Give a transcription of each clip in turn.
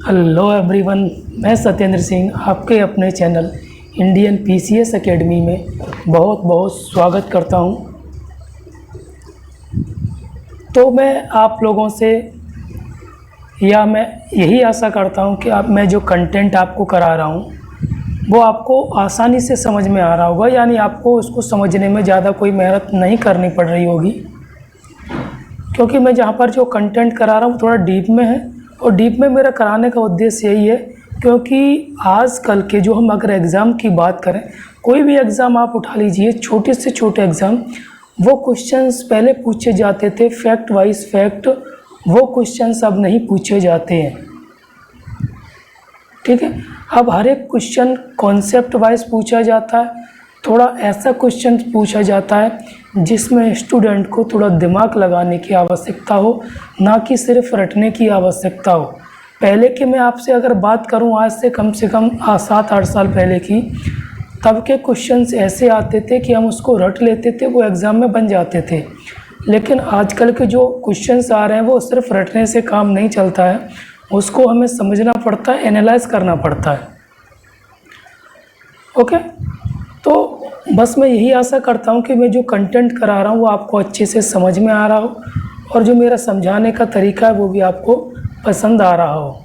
Hello everyone, मैं सत्येंद्र सिंह आपके अपने चैनल इंडियन पीसीएस एकेडमी में बहुत बहुत स्वागत करता हूं। तो मैं आप लोगों से मैं यही आशा करता हूं कि मैं जो कंटेंट आपको करा रहा हूं वो आपको आसानी से समझ में आ रहा होगा, यानी आपको उसको समझने में ज़्यादा कोई मेहनत नहीं करनी पड़ रही होगी, क्योंकि मैं जहाँ पर जो कंटेंट करा रहा हूँ थोड़ा डीप में है। और डीप में मेरा कराने का उद्देश्य यही है क्योंकि आजकल के जो हम अगर एग्ज़ाम की बात करें, कोई भी एग्ज़ाम आप उठा लीजिए, छोटे से छोटे एग्ज़ाम, वो क्वेश्चंस पहले पूछे जाते थे फैक्ट वाइज फैक्ट, वो क्वेश्चंस अब नहीं पूछे जाते हैं। ठीक है, अब हर एक क्वेश्चन कॉन्सेप्ट वाइज पूछा जाता है, थोड़ा ऐसा क्वेश्चन पूछा जाता है जिसमें स्टूडेंट को थोड़ा दिमाग लगाने की आवश्यकता हो, ना कि सिर्फ रटने की आवश्यकता हो। पहले के मैं आपसे अगर बात करूं, आज से कम 7-8 साल पहले की, तब के क्वेश्चंस ऐसे आते थे कि हम उसको रट लेते थे, वो एग्ज़ाम में बन जाते थे। लेकिन आजकल के जो क्वेश्चंस आ रहे हैं वो सिर्फ रटने से काम नहीं चलता है, उसको हमें समझना पड़ता है, एनालाइज करना पड़ता है। ओके, तो बस मैं यही आशा करता हूँ कि मैं जो कंटेंट करा रहा हूँ वो आपको अच्छे से समझ में आ रहा हो, और जो मेरा समझाने का तरीका है वो भी आपको पसंद आ रहा हो।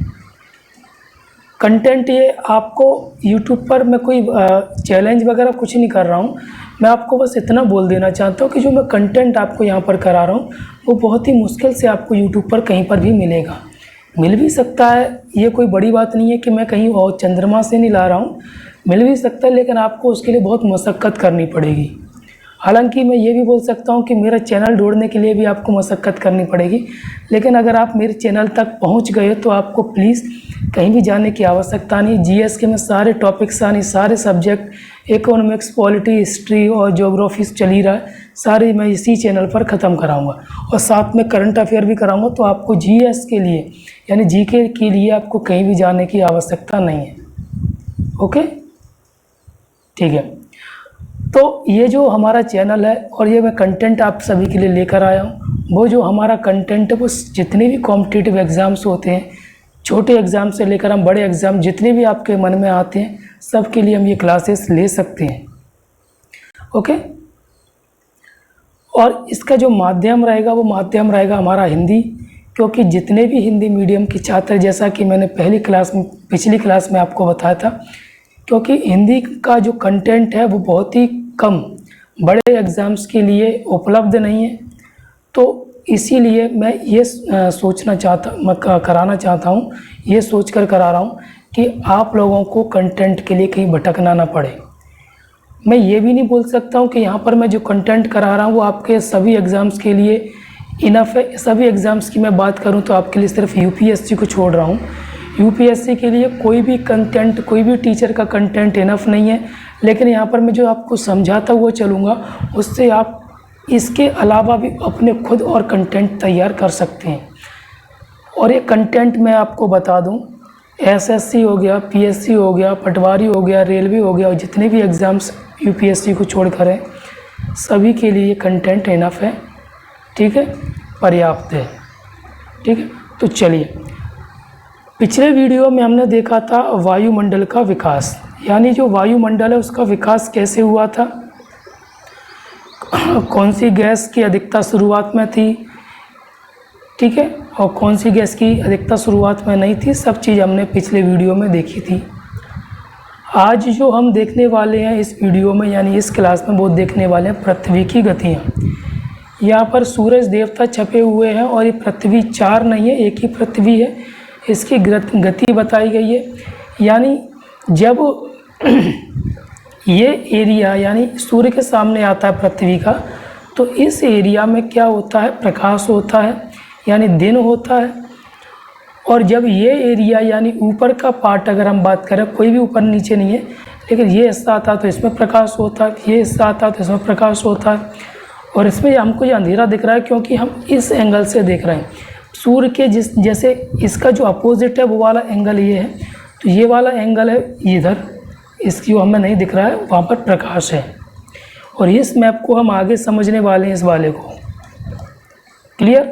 कंटेंट ये आपको यूट्यूब पर मैं कोई चैलेंज वगैरह कुछ नहीं कर रहा हूँ, मैं आपको बस इतना बोल देना चाहता हूँ कि जो मैं कंटेंट आपको यहाँ पर करा रहा हूँ वो बहुत ही मुश्किल से आपको यूट्यूब पर कहीं पर भी मिलेगा। मिल भी सकता है, ये कोई बड़ी बात नहीं है कि मैं कहीं और चंद्रमा से नहीं ला रहा हूँ, मिल भी सकता है, लेकिन आपको उसके लिए बहुत मशक्क़त करनी पड़ेगी। हालांकि मैं ये भी बोल सकता हूँ कि मेरा चैनल ढूंढने के लिए भी आपको मशक्क़त करनी पड़ेगी, लेकिन अगर आप मेरे चैनल तक पहुँच गए तो आपको प्लीज़ कहीं भी जाने की आवश्यकता नहीं। जीएस के में सारे टॉपिक्स आने, सारे सब्जेक्ट, इकोनॉमिक्स, पॉलिटी, हिस्ट्री और ज्योग्राफी चल ही रहा है, सारे मैं इसी चैनल पर ख़त्म कराऊँगा, और साथ में करंट अफेयर भी कराऊँगा। तो आपको जीएस के लिए यानी जीके के लिए आपको कहीं भी जाने की आवश्यकता नहीं है। ओके, ठीक है। तो ये जो हमारा चैनल है और ये मैं कंटेंट आप सभी के लिए लेकर आया हूँ, वो जो हमारा कंटेंट है वो जितने भी कॉम्पिटिटिव एग्ज़ाम्स होते हैं, छोटे एग्ज़ाम से लेकर हम बड़े एग्ज़ाम जितने भी आपके मन में आते हैं, सब के लिए हम ये क्लासेस ले सकते हैं। ओके, और इसका जो माध्यम रहेगा वो माध्यम रहेगा हमारा हिंदी, क्योंकि जितने भी हिंदी मीडियम के छात्र, जैसा कि मैंने पिछली क्लास में आपको बताया था, क्योंकि हिंदी का जो कंटेंट है वो बहुत ही कम बड़े एग्ज़ाम्स के लिए उपलब्ध नहीं है, तो इसीलिए मैं ये कराना चाहता हूँ, ये सोचकर करा रहा हूँ कि आप लोगों को कंटेंट के लिए कहीं भटकना ना पड़े। मैं ये भी नहीं बोल सकता हूँ कि यहाँ पर मैं जो कंटेंट करा रहा हूँ वो आपके सभी एग्ज़ाम्स के लिए इनफ है। सभी एग्ज़ाम्स की मैं बात करूँ तो आपके लिए सिर्फ यूपीएससी को छोड़ रहा हूँ। यूपीएससी के लिए कोई भी कंटेंट, कोई भी टीचर का कंटेंट इनफ नहीं है, लेकिन यहाँ पर मैं जो आपको समझाता हुआ चलूँगा उससे आप इसके अलावा भी अपने खुद और कंटेंट तैयार कर सकते हैं। और ये कंटेंट मैं आपको बता दूँ, एसएससी हो गया, पीएससी हो गया, पटवारी हो गया, रेलवे हो गया, और जितने भी एग्ज़ाम्स यूपीएससी को छोड़कर हैं, सभी के लिए कंटेंट इनफ है। ठीक है, पर्याप्त है। ठीक है, तो चलिए, पिछले वीडियो में हमने देखा था वायुमंडल का विकास, यानी जो वायुमंडल है उसका विकास कैसे हुआ था, कौन सी गैस की अधिकता शुरुआत में थी, ठीक है, और कौन सी गैस की अधिकता शुरुआत में नहीं थी, सब चीज़ हमने पिछले वीडियो में देखी थी। आज जो हम देखने वाले हैं इस वीडियो में, यानी इस क्लास में, वो देखने वाले हैं पृथ्वी की गतियाँ। यहाँ पर सूरज देवता छपे हुए हैं और ये पृथ्वी 4 नहीं है, एक ही पृथ्वी है, इसकी गति बताई गई है। यानी जब ये एरिया यानी सूर्य के सामने आता है पृथ्वी का, तो इस एरिया में क्या होता है, प्रकाश होता है, यानी दिन होता है। और जब ये एरिया यानी ऊपर का पार्ट अगर हम बात करें, कोई भी ऊपर नीचे नहीं है, लेकिन ये हिस्सा आता है तो इसमें प्रकाश होता है, ये हिस्सा आता है तो इसमें प्रकाश होता है, और इसमें हमको ये अंधेरा दिख रहा है क्योंकि हम इस एंगल से देख रहे हैं। सूर्य के जैसे इसका जो अपोजिट है वो वाला एंगल ये है, तो ये वाला एंगल है इधर, इसकी हमें नहीं दिख रहा है, वहाँ पर प्रकाश है। और इस मैप को हम आगे समझने वाले हैं, इस वाले को। क्लियर?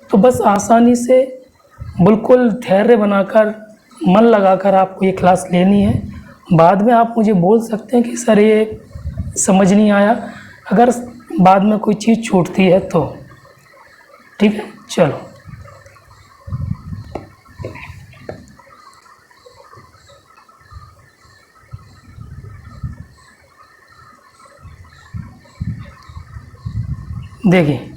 तो बस आसानी से बिल्कुल धैर्य बनाकर मन लगाकर आपको ये क्लास लेनी है। बाद में आप मुझे बोल सकते हैं कि सर ये समझ नहीं आया, अगर बाद में कोई चीज़ छूटती है तो। ठीक है, चलो। देखिए,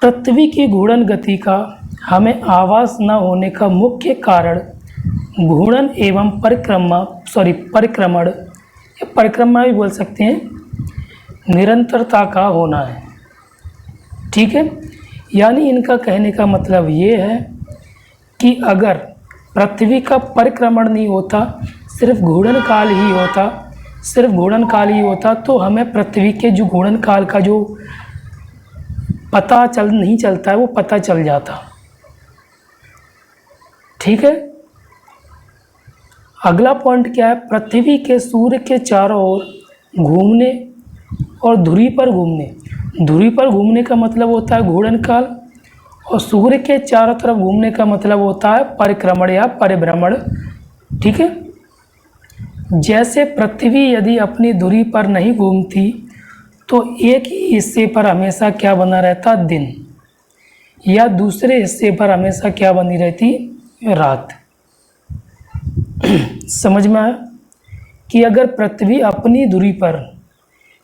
पृथ्वी की घूर्णन गति का हमें आभास न होने का मुख्य कारण घूर्णन एवं परिक्रमण या परिक्रमा भी बोल सकते हैं, निरंतरता का होना है। ठीक है, यानी इनका कहने का मतलब ये है कि अगर पृथ्वी का परिक्रमण नहीं होता, सिर्फ घूर्णन काल ही होता तो हमें पृथ्वी के जो घूर्णन काल का जो नहीं चलता है वो पता चल जाता। ठीक है, अगला पॉइंट क्या है, पृथ्वी के सूर्य के चारों ओर घूमने और धुरी पर घूमने का मतलब होता है घूर्णन काल, और सूर्य के चारों तरफ घूमने का मतलब होता है परिक्रमण या परिभ्रमण। ठीक है, जैसे पृथ्वी यदि अपनी धुरी पर नहीं घूमती तो एक ही हिस्से पर हमेशा क्या बना रहता, दिन, या दूसरे हिस्से पर हमेशा क्या बनी रहती, रात। समझ में आया कि अगर पृथ्वी अपनी धुरी पर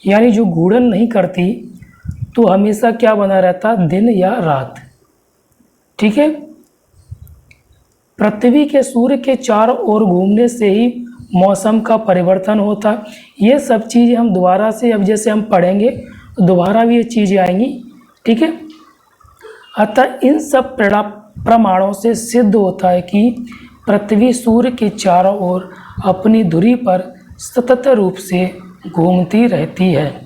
यानी जो घूर्णन नहीं करती तो हमेशा क्या बना रहता, दिन या रात। ठीक है, पृथ्वी के सूर्य के चारों ओर घूमने से ही मौसम का परिवर्तन होता। ये सब चीज़ें हम दोबारा से, अब जैसे हम पढ़ेंगे तो दोबारा भी ये चीज़ें आएंगी। ठीक है, अतः इन सब प्रमाणों से सिद्ध होता है कि पृथ्वी सूर्य के चारों ओर अपनी धुरी पर सतत रूप से घूमती रहती है।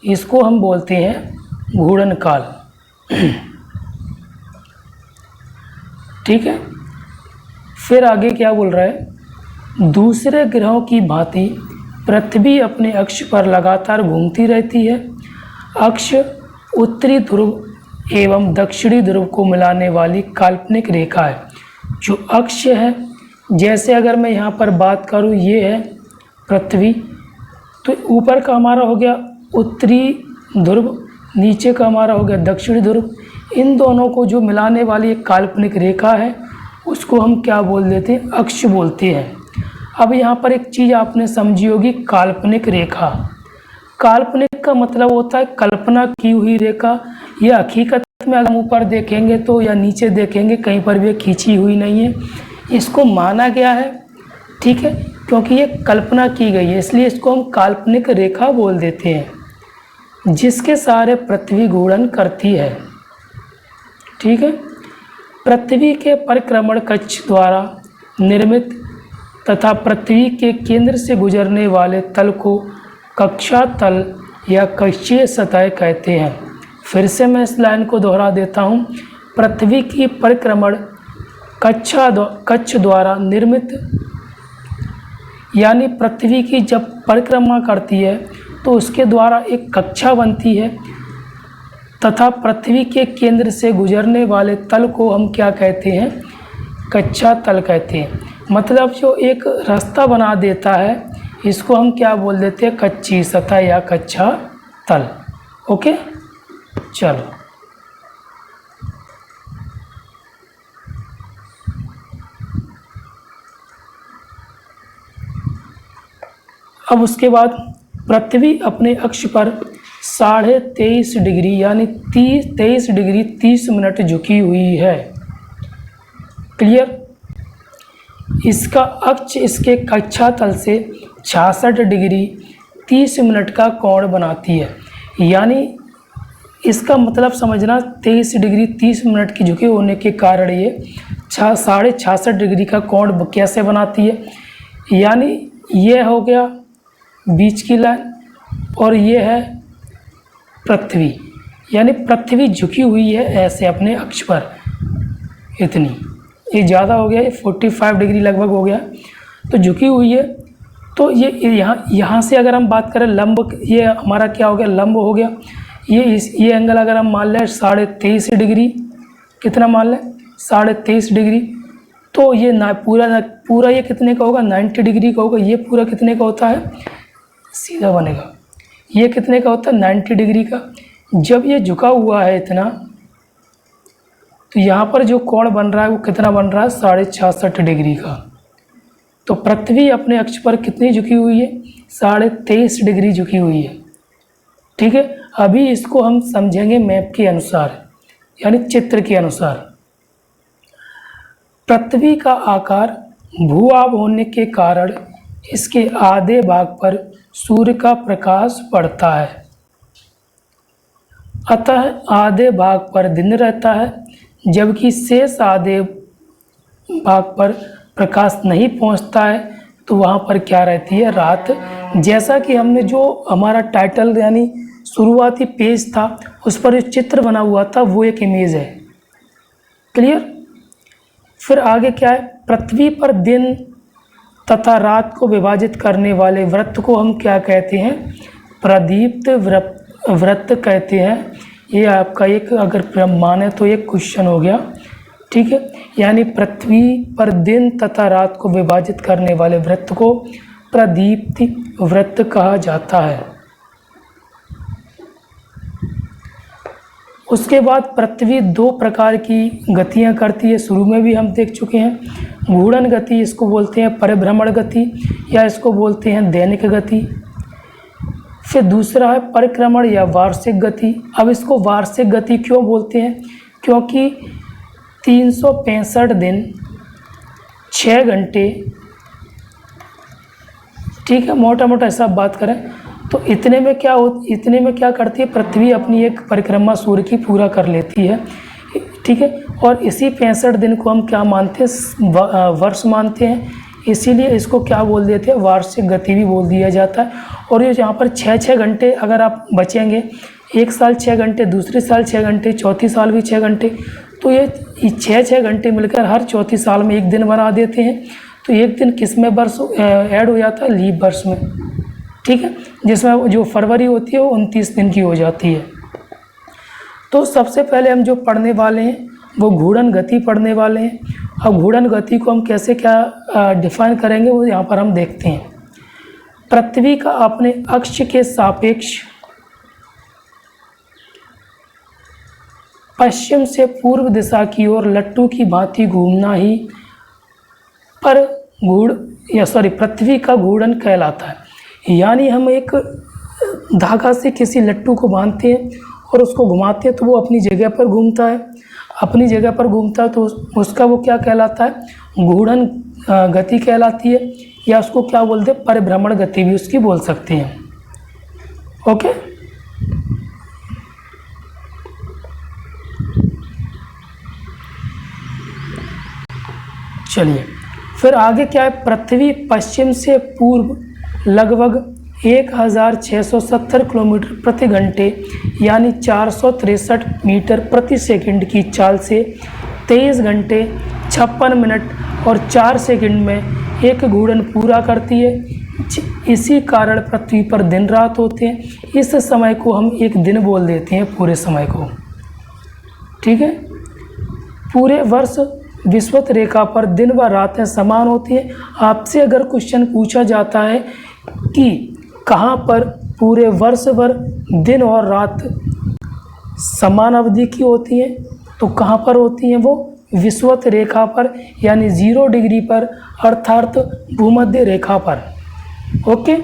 इसको हम बोलते हैं घूर्णन काल। ठीक है, फिर आगे क्या बोल रहा है, दूसरे ग्रहों की भांति पृथ्वी अपने अक्ष पर लगातार घूमती रहती है। अक्ष उत्तरी ध्रुव एवं दक्षिणी ध्रुव को मिलाने वाली काल्पनिक रेखा है। जो अक्ष है, जैसे अगर मैं यहाँ पर बात करूँ, ये है पृथ्वी, तो ऊपर का हमारा हो गया उत्तरी ध्रुव, नीचे का हमारा हो गया दक्षिणी ध्रुव। इन दोनों को जो मिलाने वाली एक काल्पनिक रेखा है उसको हम क्या बोल देते हैं, अक्ष बोलते हैं। अब यहाँ पर एक चीज़ आपने समझी होगी, काल्पनिक रेखा। काल्पनिक का मतलब होता है कल्पना की हुई रेखा। यह हकीकत में अगर हम ऊपर देखेंगे तो या नीचे देखेंगे कहीं पर भी खींची हुई नहीं है, इसको माना गया है। ठीक है, क्योंकि ये कल्पना की गई है इसलिए इसको हम काल्पनिक रेखा बोल देते हैं, जिसके सहारे पृथ्वी घूर्णन करती है। ठीक है, पृथ्वी के परिक्रमण कक्ष द्वारा निर्मित तथा पृथ्वी के केंद्र से गुजरने वाले तल को कक्षा तल या कक्षीय सतह कहते हैं। फिर से मैं इस लाइन को दोहरा देता हूँ, पृथ्वी की परिक्रमण कक्ष द्वारा निर्मित, यानी पृथ्वी की जब परिक्रमा करती है तो उसके द्वारा एक कक्षा बनती है, तथा पृथ्वी के केंद्र से गुजरने वाले तल को हम क्या कहते हैं, कक्षा तल कहते हैं। मतलब जो एक रास्ता बना देता है इसको हम क्या बोल देते हैं, कच्ची सतह या कक्षा तल। ओके, चलो। अब उसके बाद पृथ्वी अपने अक्ष पर 23.5 डिग्री यानी 23 डिग्री 30 मिनट झुकी हुई है। क्लियर। इसका अक्ष इसके कक्षा तल से 66 डिग्री 30 मिनट का कोण बनाती है। यानी इसका मतलब समझना, 23 डिग्री 30 मिनट की झुके होने के कारण ये 66.5 डिग्री का कोण कैसे बनाती है। यानी ये हो गया बीच की लाइन और ये है पृथ्वी, यानी पृथ्वी झुकी हुई है ऐसे अपने अक्ष पर इतनी, ये ज़्यादा हो गया, ये 45 डिग्री लगभग हो गया, तो झुकी हुई है। तो ये यहाँ से अगर हम बात करें लंब, ये हमारा क्या हो गया, लंब हो गया। ये एंगल अगर हम मान लें 23.5 डिग्री, कितना मान लें 23.5 डिग्री, तो तो ये पूरा ये कितने का होगा, 90 डिग्री का होगा। ये पूरा कितने का होता है, सीधा बनेगा। ये कितने का होता है, 90 डिग्री का। जब ये झुका हुआ है इतना, तो यहाँ पर जो कोण बन रहा है वो कितना बन रहा है, 66.5 डिग्री का। तो पृथ्वी अपने अक्ष पर कितनी झुकी हुई है, 23.5 डिग्री झुकी हुई है। ठीक है, अभी इसको हम समझेंगे मैप के अनुसार, यानी चित्र के अनुसार। पृथ्वी का आकार भूआब होने के कारण इसके आधे भाग पर सूर्य का प्रकाश पड़ता है, अतः आधे भाग पर दिन रहता है, जबकि शेष आधे भाग पर प्रकाश नहीं पहुंचता है, तो वहाँ पर क्या रहती है, रात। जैसा कि हमने जो हमारा टाइटल यानी शुरुआती पेज था उस पर जो चित्र बना हुआ था वो एक इमेज है। क्लियर। फिर आगे क्या है, पृथ्वी पर दिन तथा रात को विभाजित करने वाले वृत्त को हम क्या कहते हैं, प्रदीप्त वृत्त कहते हैं। ये आपका एक अगर माने तो एक क्वेश्चन हो गया। ठीक है, यानी पृथ्वी पर दिन तथा रात को विभाजित करने वाले वृत्त को प्रदीप्ति वृत्त कहा जाता है। उसके बाद पृथ्वी 2 प्रकार की गतियां करती है, शुरू में भी हम देख चुके हैं। घूर्णन गति इसको बोलते हैं, परिभ्रमण गति या इसको बोलते हैं दैनिक गति। फिर दूसरा है परिक्रमण या वार्षिक गति। अब इसको वार्षिक गति क्यों बोलते हैं, क्योंकि 365 दिन 6 घंटे, ठीक है, मोटा मोटा ऐसा बात करें तो इतने में क्या करती है पृथ्वी, अपनी एक परिक्रमा सूर्य की पूरा कर लेती है। ठीक है, और इसी 65 दिन को हम क्या मानते हैं, वर्ष मानते हैं, इसीलिए इसको क्या बोल देते हैं, वार्षिक गति भी बोल दिया जाता है। और ये यहाँ पर 6-6 घंटे अगर आप बचेंगे, एक साल 6 घंटे, दूसरे साल 6 घंटे, चौथी साल भी 6 घंटे, तो ये 6-6 घंटे मिलकर हर चौथी साल में एक दिन बना देते हैं। तो एक दिन किस में वर्ष ऐड हो जाता है, लीप वर्ष में। ठीक है, जिसमें जो फरवरी होती है वो 29 दिन की हो जाती है। तो सबसे पहले हम जो पढ़ने वाले हैं वो घूर्णन गति पढ़ने वाले हैं। अब घूर्णन गति को हम कैसे क्या डिफाइन करेंगे वो यहाँ पर हम देखते हैं। पृथ्वी का अपने अक्ष के सापेक्ष पश्चिम से पूर्व दिशा की ओर लट्टू की भांति घूमना ही पृथ्वी का घूर्णन कहलाता है। यानी हम एक धागा से किसी लट्टू को बांधते हैं और उसको घुमाते हैं तो वो अपनी जगह पर घूमता है, तो उसका वो क्या कहलाता है, घूर्णन गति कहलाती है, या उसको क्या बोलते हैं, परिभ्रमण गति भी उसकी बोल सकते हैं। ओके, चलिए फिर आगे क्या है, पृथ्वी पश्चिम से पूर्व लगभग 1670 किलोमीटर प्रति घंटे यानी 463 मीटर प्रति सेकंड की चाल से 23 घंटे 56 मिनट और 4 सेकंड में एक घूर्णन पूरा करती है। इसी कारण पृथ्वी पर दिन रात होते हैं। इस समय को हम एक दिन बोल देते हैं, पूरे समय को। ठीक है, पूरे वर्ष विषुवत रेखा पर दिन व रातें समान होती हैं। आपसे अगर क्वेश्चन पूछा जाता है कि कहाँ पर पूरे वर्ष भर दिन और रात समान अवधि की होती हैं, तो कहाँ पर होती हैं वो, विषुवत रेखा पर, यानी 0 डिग्री पर, अर्थात भूमध्य रेखा पर। ओके,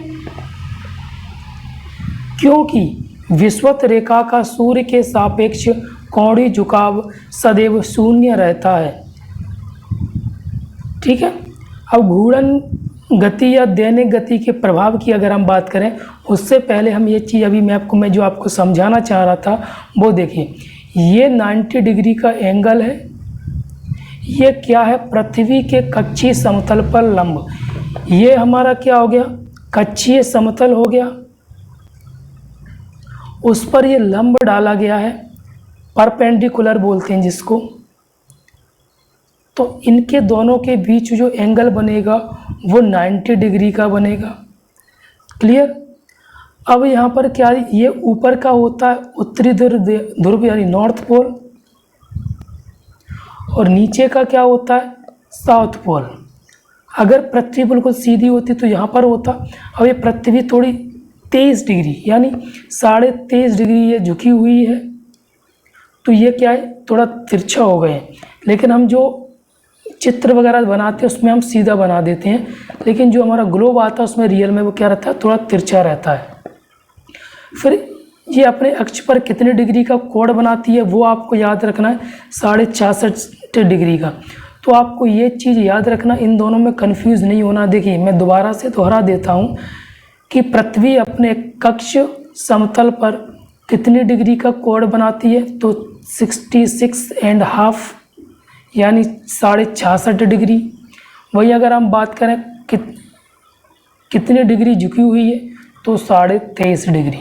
क्योंकि विषुवत रेखा का सूर्य के सापेक्ष कोणीय झुकाव सदैव शून्य रहता है। ठीक है, अब घूर्णन गति या दैनिक गति के प्रभाव की अगर हम बात करें, उससे पहले हम ये चीज़ अभी मैं जो आपको समझाना चाह रहा था वो देखिए। ये 90 डिग्री का एंगल है, ये क्या है, पृथ्वी के कक्षीय समतल पर लंब। ये हमारा क्या हो गया, कक्षीय समतल हो गया, उस पर ये लंब डाला गया है, परपेंडिकुलर बोलते हैं जिसको। तो इनके दोनों के बीच जो एंगल बनेगा वो 90 डिग्री का बनेगा। क्लियर। अब यहाँ पर क्या, ये ऊपर का होता है उत्तरी ध्रुव यानी नॉर्थ पोल, और नीचे का क्या होता है, साउथ पोल। अगर पृथ्वी बिल्कुल सीधी होती तो यहाँ पर होता। अब ये पृथ्वी थोड़ी 23 डिग्री यानी 23.5 डिग्री ये झुकी हुई है, तो ये क्या है, थोड़ा तिरछा हो गए हैं। लेकिन हम जो चित्र वगैरह बनाते हैं उसमें हम सीधा बना देते हैं, लेकिन जो हमारा ग्लोब आता है उसमें रियल में वो क्या रहता है, थोड़ा तिरछा रहता है। फिर ये अपने अक्ष पर कितने डिग्री का कोण बनाती है वो आपको याद रखना है, 66.5 डिग्री का। तो आपको ये चीज़ याद रखना, इन दोनों में कंफ्यूज नहीं होना। देखिए मैं दोबारा से दोहरा देता हूँ कि पृथ्वी अपने कक्ष समतल पर कितनी डिग्री का कोण बनाती है, तो 66.5 यानी 66.5 डिग्री। वही अगर हम बात करें कितनी डिग्री झुकी हुई है, तो 23.5 डिग्री।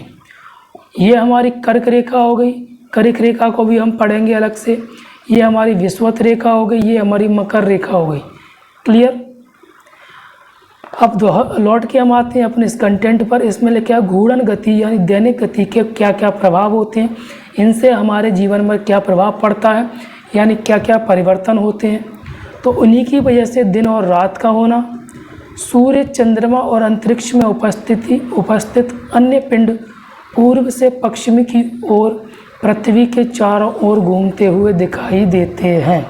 ये हमारी कर्क रेखा हो गई, कर्क रेखा को भी हम पढ़ेंगे अलग से। ये हमारी विषुवत रेखा हो गई, ये हमारी मकर रेखा हो गई। क्लियर। अब लौट के हम आते हैं अपने इस कंटेंट पर। इसमें लिखा है घूर्णन गति यानी दैनिक गति के क्या क्या प्रभाव होते हैं, इनसे हमारे जीवन में क्या प्रभाव पड़ता है, यानी क्या क्या परिवर्तन होते हैं। तो उन्हीं की वजह से दिन और रात का होना, सूर्य, चंद्रमा और अंतरिक्ष में उपस्थित अन्य पिंड पूर्व से पश्चिम की ओर पृथ्वी के चारों ओर घूमते हुए दिखाई देते हैं।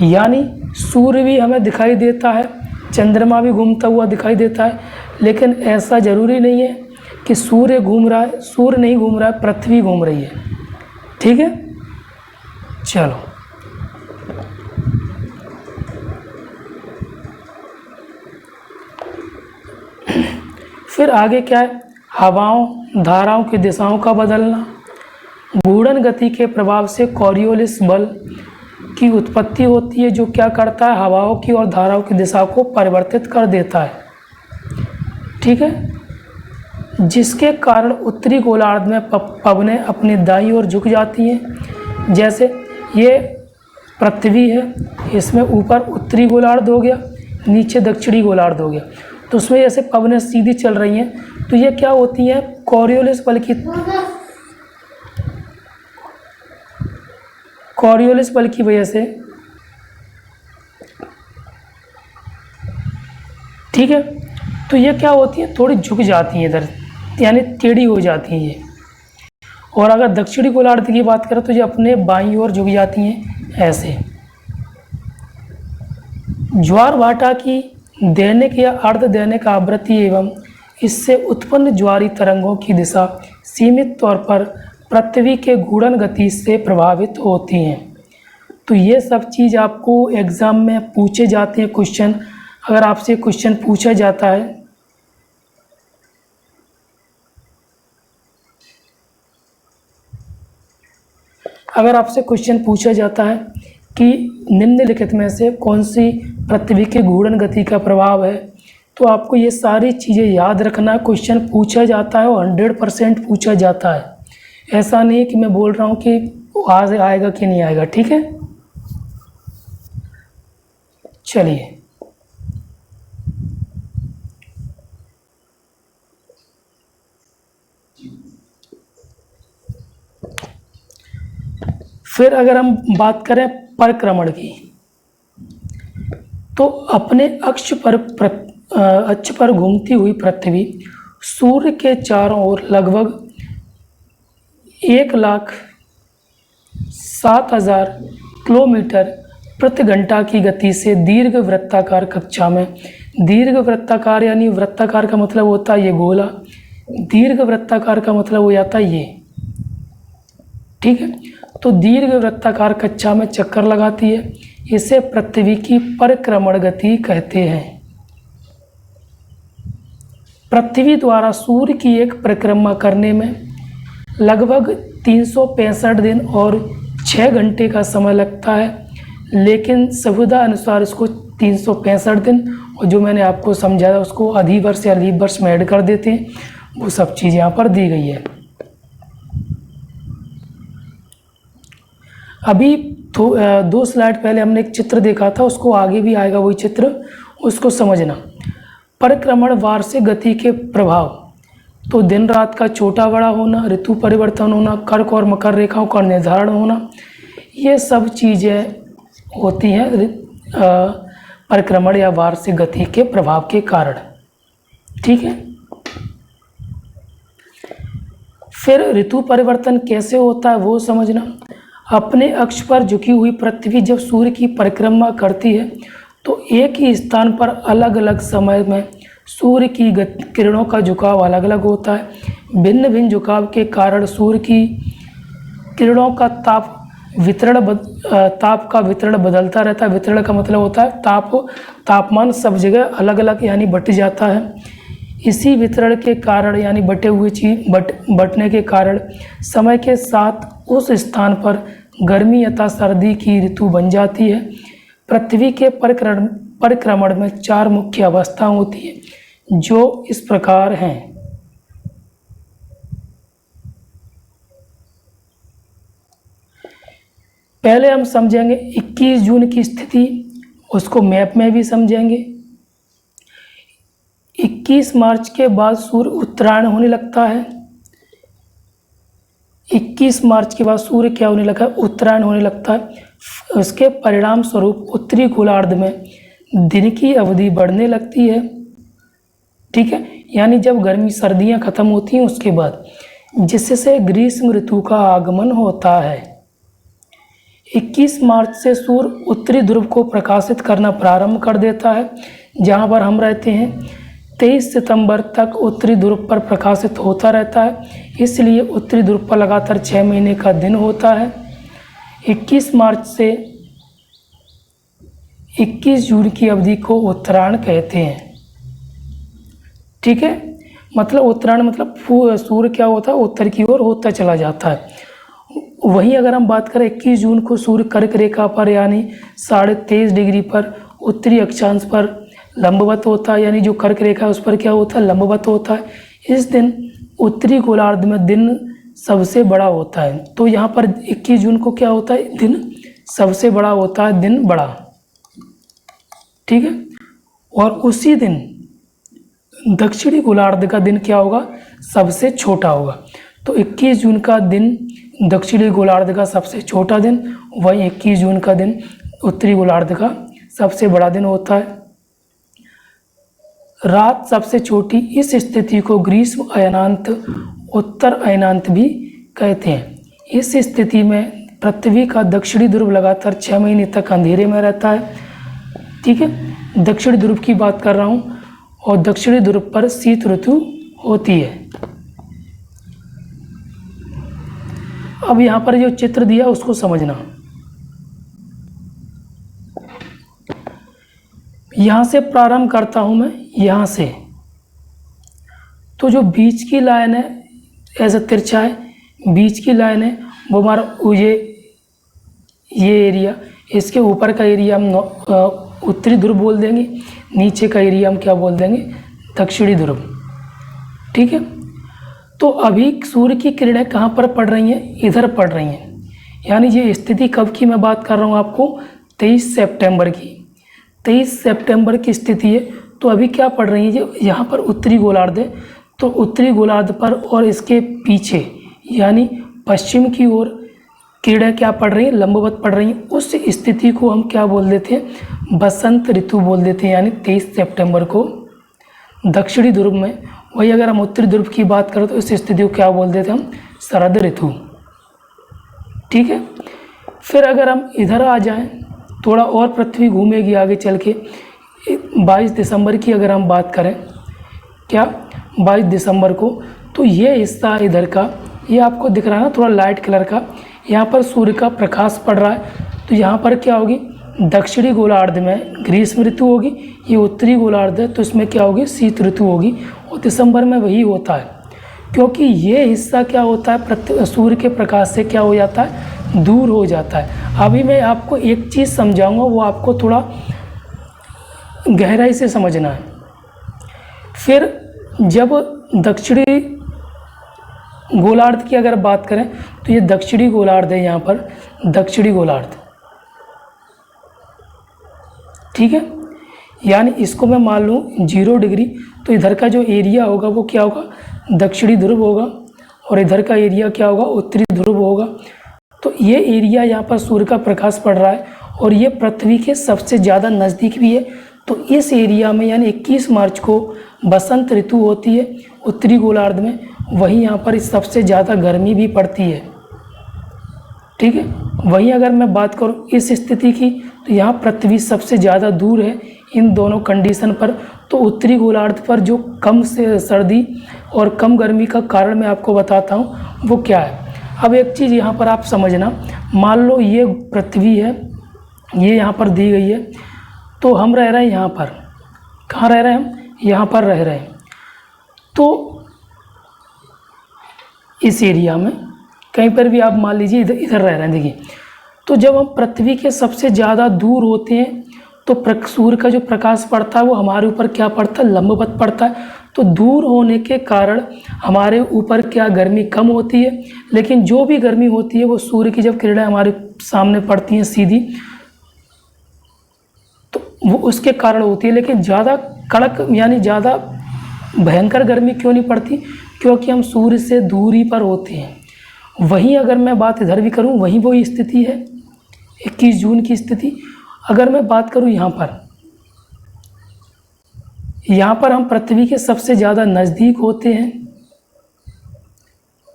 यानी सूर्य भी हमें दिखाई देता है, चंद्रमा भी घूमता हुआ दिखाई देता है, लेकिन ऐसा ज़रूरी नहीं है कि सूर्य घूम रहा है, सूर्य नहीं घूम रहा है, पृथ्वी घूम रही है। ठीक है, चलो फिर आगे क्या है, हवाओं, धाराओं की दिशाओं का बदलना। घूर्णन गति के प्रभाव से कॉरियोलिस बल की उत्पत्ति होती है, जो क्या करता है, हवाओं की और धाराओं की दिशा को परिवर्तित कर देता है। ठीक है, जिसके कारण उत्तरी गोलार्ध में पवनें अपनी दाईं ओर झुक जाती हैं। जैसे ये पृथ्वी है, इसमें ऊपर उत्तरी गोलार्ध हो गया, नीचे दक्षिणी गोलार्ध हो गया, तो उसमें जैसे पवनें सीधी चल रही हैं, तो ये क्या होती हैं, कॉरियोलिस बल की वजह से। ठीक है, तो ये क्या होती है, थोड़ी झुक जाती हैं इधर, यानी टेढ़ी हो जाती हैं ये। और अगर दक्षिणी गोलार्ध की बात करें तो ये अपने बाईं ओर झुक जाती हैं ऐसे। ज्वार भाटा की दैनिक या अर्ध दैनिक आवृत्ति एवं इससे उत्पन्न ज्वारी तरंगों की दिशा सीमित तौर पर पृथ्वी के घूर्णन गति से प्रभावित होती हैं। तो ये सब चीज़ आपको एग्ज़ाम में पूछे जाते हैं क्वेश्चन। अगर आपसे क्वेश्चन पूछा जाता है कि निम्नलिखित में से कौन सी पृथ्वी के घूर्णन गति का प्रभाव है, तो आपको ये सारी चीज़ें याद रखना है। क्वेश्चन पूछा जाता है और 100% पूछा जाता है। ऐसा नहीं कि मैं बोल रहा हूँ कि आज आएगा कि नहीं आएगा। ठीक है, चलिए फिर अगर हम बात करें परिक्रमण की, तो अपने अक्ष पर घूमती हुई पृथ्वी सूर्य के चारों ओर लगभग 1,07,000 किलोमीटर प्रति घंटा की गति से दीर्घ वृत्ताकार कक्षा में, दीर्घ वृत्ताकार यानी वृत्ताकार का मतलब होता है ये गोला, दीर्घ वृत्ताकार का मतलब हो जाता है ये। ठीक है, तो दीर्घ वृत्ताकार कक्षा में चक्कर लगाती है। इसे पृथ्वी की परिक्रमण गति कहते हैं। पृथ्वी द्वारा सूर्य की एक परिक्रमा करने में लगभग 365 दिन और 6 घंटे का समय लगता है, लेकिन संविदा अनुसार इसको 365 दिन और जो मैंने आपको समझाया उसको अधिवर्ष या अधिवर्ष में ऐड कर देते हैं। वो सब चीज़ यहाँ पर दी गई है। अभी तो 2 स्लाइड पहले हमने एक चित्र देखा था, उसको आगे भी आएगा वही चित्र, उसको समझना। परिक्रमण वार से गति के प्रभाव, तो दिन रात का छोटा बड़ा होना, ऋतु परिवर्तन होना, कर्क और मकर रेखाओं का निर्धारण होना, ये सब चीज़ें होती हैं परिक्रमण या वार्षिक गति के प्रभाव के कारण। ठीक है। फिर ऋतु परिवर्तन कैसे होता है वो समझना। अपने अक्ष पर झुकी हुई पृथ्वी जब सूर्य की परिक्रमा करती है तो एक ही स्थान पर अलग अलग समय में सूर्य की किरणों का झुकाव अलग अलग होता है। भिन्न भिन्न झुकाव के कारण सूर्य की किरणों का ताप का वितरण बदलता रहता है। वितरण का मतलब होता है तापमान सब जगह अलग अलग यानी बट जाता है। इसी वितरण के कारण यानी बटे हुए बटने के कारण समय के साथ उस स्थान पर गर्मी तथा सर्दी की ऋतु बन जाती है। पृथ्वी के परिक्रमण में 4 मुख्य अवस्था होती है जो इस प्रकार हैं। पहले हम समझेंगे 21 जून की स्थिति, उसको मैप में भी समझेंगे। 21 मार्च के बाद सूर्य उत्तरायण होने लगता है। 21 मार्च के बाद सूर्य क्या होने लगा? उत्तरायण होने लगता है। उसके परिणाम स्वरूप उत्तरी गोलार्ध में दिन की अवधि बढ़ने लगती है। ठीक है, यानी जब गर्मी सर्दियां खत्म होती हैं उसके बाद, जिससे ग्रीष्म ऋतु का आगमन होता है। 21 मार्च से सूर्य उत्तरी ध्रुव को प्रकाशित करना प्रारंभ कर देता है जहां पर हम रहते हैं। 23 सितंबर तक उत्तरी ध्रुव पर प्रकाशित होता रहता है, इसलिए उत्तरी ध्रुव पर लगातार 6 महीने का दिन होता है। 21 मार्च से 21 जून की अवधि को उत्तरायण कहते हैं। ठीक है, मतलब उत्तरायण मतलब सूर्य क्या होता है? उत्तर की ओर होता चला जाता है। वहीं अगर हम बात करें 21 जून को सूर्य कर्क रेखा पर यानी 23.5 डिग्री पर उत्तरी अक्षांश पर लंबवत होता है, यानी जो कर्क रेखा है उस पर क्या होता है? लंबवत होता है। इस दिन उत्तरी गोलार्ध में दिन सबसे बड़ा होता है। तो यहाँ पर 21 जून को क्या होता है? दिन सबसे बड़ा होता है, दिन बड़ा। ठीक है, और उसी दिन दक्षिणी गोलार्ध का दिन क्या होगा? सबसे छोटा होगा। तो 21 जून का दिन दक्षिणी गोलार्ध का सबसे छोटा दिन, वहीं 21 जून का दिन उत्तरी गोलार्ध का सबसे बड़ा दिन होता है। रात सबसे छोटी, इस स्थिति को ग्रीष्म अयनांत उत्तर अयनांत भी कहते हैं। इस स्थिति में पृथ्वी का दक्षिणी ध्रुव लगातार 6 महीने तक अंधेरे में रहता है। ठीक है, दक्षिणी ध्रुव की बात कर रहा हूँ, और दक्षिणी ध्रुव पर शीत ऋतु होती है। अब यहाँ पर जो चित्र दिया उसको समझना। यहाँ से प्रारंभ करता हूँ मैं, यहाँ से। तो जो बीच की लाइन है ऐसा तिरछा है, बीच की लाइन है वो हमारा ये एरिया, इसके ऊपर का एरिया हम उत्तरी ध्रुव बोल देंगे, नीचे का एरिया हम क्या बोल देंगे? दक्षिणी ध्रुव। ठीक है, तो अभी सूर्य की किरणें कहाँ पर पड़ रही हैं? इधर पड़ रही हैं। यानी ये स्थिति कब की मैं बात कर रहा हूँ आपको? 23 सितंबर की। 23 सितंबर की स्थिति है। तो अभी क्या पड़ रही है? जो यहाँ पर उत्तरी गोलार्ध है, तो उत्तरी गोलार्ध पर और इसके पीछे यानी पश्चिम की ओर किरणें क्या पड़ रही हैं? लंबवत पड़ रही हैं। उस स्थिति को हम क्या बोल देते हैं? बसंत ऋतु बोल देते हैं। यानी 23 सितंबर को दक्षिणी ध्रुव में, वही अगर हम उत्तरी ध्रुव की बात करें तो इस स्थिति को क्या बोल देते हैं हम? शरद ऋतु। ठीक है, फिर अगर हम इधर आ जाएं, थोड़ा और पृथ्वी घूमेगी आगे चल के। 22 दिसंबर की अगर हम बात करें, क्या 22 दिसंबर को, तो ये हिस्सा इधर का, ये आपको दिख रहा है ना थोड़ा लाइट कलर का, यहाँ पर सूर्य का प्रकाश पड़ रहा है। तो यहाँ पर क्या होगी? दक्षिणी गोलार्ध में ग्रीष्म ऋतु होगी, ये उत्तरी गोलार्ध है तो इसमें क्या होगी? शीत ऋतु होगी। और दिसंबर में वही होता है, क्योंकि ये हिस्सा क्या होता है? सूर्य के प्रकाश से क्या हो जाता है? दूर हो जाता है। अभी मैं आपको एक चीज़ समझाऊंगा, वो आपको थोड़ा गहराई से समझना है। फिर जब दक्षिणी गोलार्ध की अगर बात करें तो ये दक्षिणी गोलार्ध है, यहाँ पर दक्षिणी गोलार्ध। ठीक है, यानी इसको मैं मान लूँ 0 डिग्री, तो इधर का जो एरिया होगा वो क्या होगा? दक्षिणी ध्रुव होगा, और इधर का एरिया क्या होगा? उत्तरी ध्रुव होगा। तो ये एरिया यहाँ पर सूर्य का प्रकाश पड़ रहा है, और ये पृथ्वी के सबसे ज़्यादा नज़दीक भी है। तो इस एरिया में यानी 21 मार्च को बसंत ऋतु होती है उत्तरी गोलार्ध में, वहीं यहाँ पर सबसे ज़्यादा गर्मी भी पड़ती है। ठीक है, वहीं अगर मैं बात करूँ इस स्थिति की, तो यहाँ पृथ्वी सबसे ज़्यादा दूर है इन दोनों कंडीशन पर। तो उत्तरी गोलार्ध पर जो कम से सर्दी और कम गर्मी का कारण मैं आपको बताता हूँ वो क्या है। अब एक चीज़ यहाँ पर आप समझना, मान लो ये पृथ्वी है, ये यहाँ पर दी गई है, तो हम रह रहे हैं यहाँ पर। कहाँ रह रहे हैं हम? यहाँ पर रह रहे हैं। तो इस एरिया में कहीं पर भी आप मान लीजिए इधर रह रहे हैं। देखिए, तो जब हम पृथ्वी के सबसे ज़्यादा दूर होते हैं तो सूर्य का जो प्रकाश पड़ता है वो हमारे ऊपर क्या पड़ता है? लंबवत पड़ता है। तो दूर होने के कारण हमारे ऊपर क्या गर्मी कम होती है, लेकिन जो भी गर्मी होती है वो सूर्य की जब किरणें हमारे सामने पड़ती हैं सीधी, तो वो उसके कारण होती है। लेकिन ज़्यादा कड़क यानी ज़्यादा भयंकर गर्मी क्यों नहीं पड़ती? क्योंकि हम सूर्य से दूरी पर होते हैं। वहीं अगर मैं बात इधर भी करूं, वहीं वही स्थिति है 21 जून की स्थिति। अगर मैं बात करूं यहाँ पर हम पृथ्वी के सबसे ज़्यादा नज़दीक होते हैं।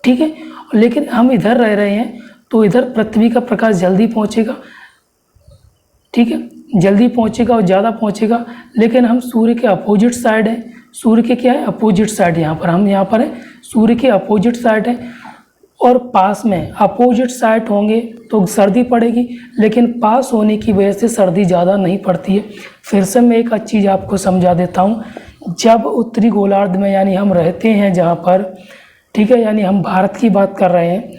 ठीक है, लेकिन हम इधर रह रहे हैं तो इधर पृथ्वी का प्रकाश जल्दी पहुँचेगा। ठीक है, जल्दी पहुँचेगा और ज़्यादा पहुँचेगा। लेकिन हम सूर्य के अपोजिट साइड हैं। सूर्य के क्या है? Opposite side. यहाँ पर हम यहाँ पर हैं, सूर्य के अपोजिट साइड है और पास में अपोजिट साइड होंगे तो सर्दी पड़ेगी, लेकिन पास होने की वजह से सर्दी ज़्यादा नहीं पड़ती है। फिर से मैं एक अच्छी चीज़ आपको समझा देता हूँ। जब उत्तरी गोलार्ध में यानी हम रहते हैं जहाँ पर, ठीक है, यानी हम भारत की बात कर रहे हैं,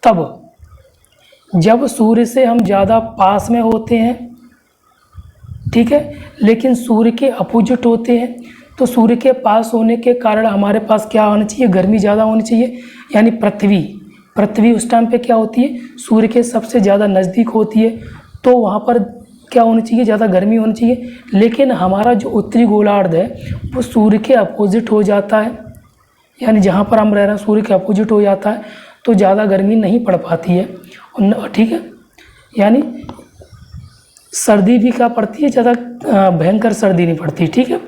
तब जब सूर्य से हम ज़्यादा पास में होते हैं, ठीक है, लेकिन सूर्य के अपोजिट होते हैं, तो सूर्य के पास होने के कारण हमारे पास क्या होना चाहिए? गर्मी ज़्यादा होनी चाहिए। यानी पृथ्वी उस टाइम पे क्या होती है? सूर्य के सबसे ज़्यादा नज़दीक होती है, तो वहाँ पर क्या होनी चाहिए? ज़्यादा गर्मी होनी चाहिए। लेकिन हमारा जो उत्तरी गोलार्ध है वो सूर्य के अपोजिट हो जाता है, यानी जहाँ पर हम रह रहे हैं सूर्य के अपोजिट हो जाता है, तो ज़्यादा गर्मी नहीं पड़ पाती है। ठीक है, यानी सर्दी भी क्या पड़ती है? ज़्यादा भयंकर सर्दी नहीं पड़ती। ठीक है,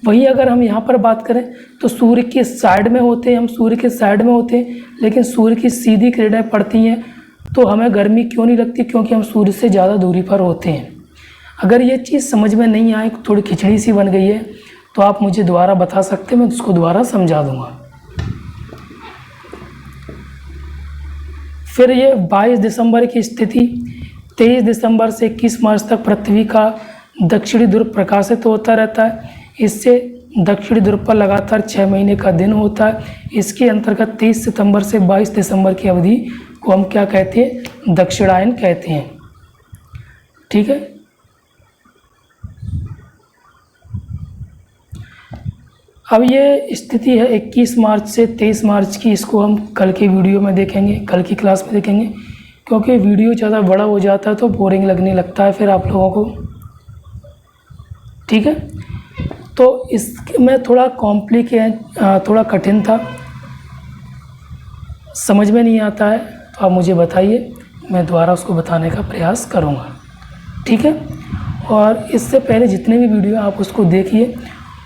वहीं अगर हम यहाँ पर बात करें तो सूर्य के साइड में होते हैं, हम सूर्य के साइड में होते हैं, लेकिन सूर्य की सीधी किरणें पड़ती हैं, तो हमें गर्मी क्यों नहीं लगती? क्योंकि हम सूर्य से ज़्यादा दूरी पर होते हैं। अगर ये चीज़ समझ में नहीं आए, थोड़ी खिचड़ी सी बन गई है, तो आप मुझे दोबारा बता सकते हैं, मैं उसको दोबारा समझा दूँगा। फिर ये 22 दिसंबर की स्थिति, 23 दिसंबर से 21 मार्च तक पृथ्वी का दक्षिणी ध्रुव प्रकाशित होता रहता है। इससे दक्षिणी ध्रुव पर लगातार 6 महीने का दिन होता है। इसके अंतर्गत 23 सितंबर से 22 दिसंबर की अवधि को हम क्या कहते हैं? दक्षिणायन कहते हैं। ठीक है, अब ये स्थिति है 21 मार्च से 23 मार्च की। इसको हम कल की वीडियो में देखेंगे, कल की क्लास में देखेंगे, क्योंकि वीडियो ज़्यादा बड़ा हो जाता है तो बोरिंग लगने लगता है फिर आप लोगों को। ठीक है, तो इसमें थोड़ा थोड़ा कठिन था, समझ में नहीं आता है तो आप मुझे बताइए, मैं दोबारा उसको बताने का प्रयास करूँगा। ठीक है, और इससे पहले जितने भी वीडियो आप उसको देखिए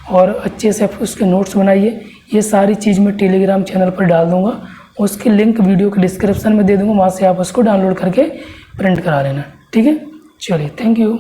और अच्छे से उसके नोट्स बनाइए। ये सारी चीज़ मैं टेलीग्राम चैनल पर डाल दूँगा, उसकी लिंक वीडियो के डिस्क्रिप्शन में दे दूँगा, वहाँ से आप उसको डाउनलोड करके प्रिंट करा लेना। ठीक है, चलिए, थैंक यू।